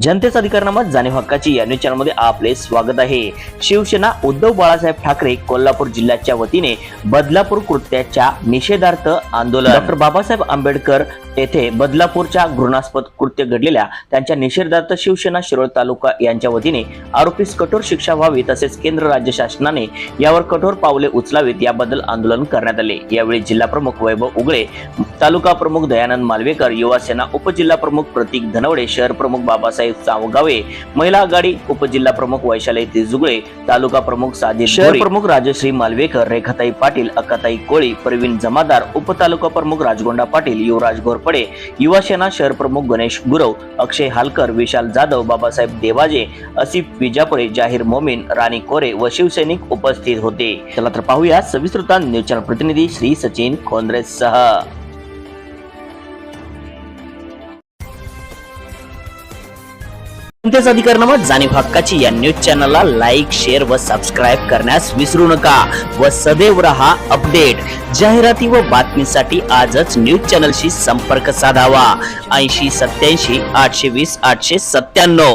जनतेचा अधिकारनामा जाणीव हक्काची या न्यूज चॅनलमध्ये आपले स्वागत आहे। शिवसेना उद्धव बाळासाहेब ठाकरे कोल्हापूर जिल्ह्याच्या वतीने बदलापूर कृत्याच्या निषेधार्थ आंदोलन। डॉक्टर बाबासाहेब आंबेडकर येथे बदलापूरच्या घृणास्पद कृत्य घडलेल्या त्यांच्या निषेधार्थ शिवसेना शिरोळ तालुका यांच्या वतीने आरोपीस कठोर शिक्षा व्हावी तसेच केंद्र राज्य शासनाने यावर कठोर पावले उचलावीत याबद्दल आंदोलन करण्यात आले। यावेळी जिल्हा प्रमुख वैभव उगळे, तालुका प्रमुख दयानंद मालवेकर, युवा सेना उपजिल्हा प्रमुख प्रतीक धनवडे, शहर प्रमुख बाबासाहेब सावगावे, महिला आघाडी उपजिल्हा प्रमुख वैशाली तिजुगळे, तालुका प्रमुख साजिद, शहर प्रमुख राजश्री मालवेकर, रेखाताई पाटील, अक्काताई कोळी, प्रवीण जमादार, उपतालुका प्रमुख राजगोंडा पाटील, युवराज घोरपडे, युवा सेना शहर प्रमुख गणेश गुरव, अक्षय हालकर, विशाल जाधव, बाबासाहेब देवाजे, असिफ विजापुरे, जाहीर मोमीन, राणी कोरे व शिवसैनिक उपस्थित होते। चला तर पाहूया सविस्तर न्यूज चॅनल प्रतिनिधी श्री सचिन खोंद्रे सह। जनतेचा अधिकारनामा जाणीव हक्काची या न्यूज चॅनलला लाईक, शेअर व सबस्क्राईब करण्यास विसरू नका व सदैव रहा अपडेट। जाहिराती व बातमीसाठी आजच न्यूज चॅनलशी संपर्क साधावा 80 87 820 897।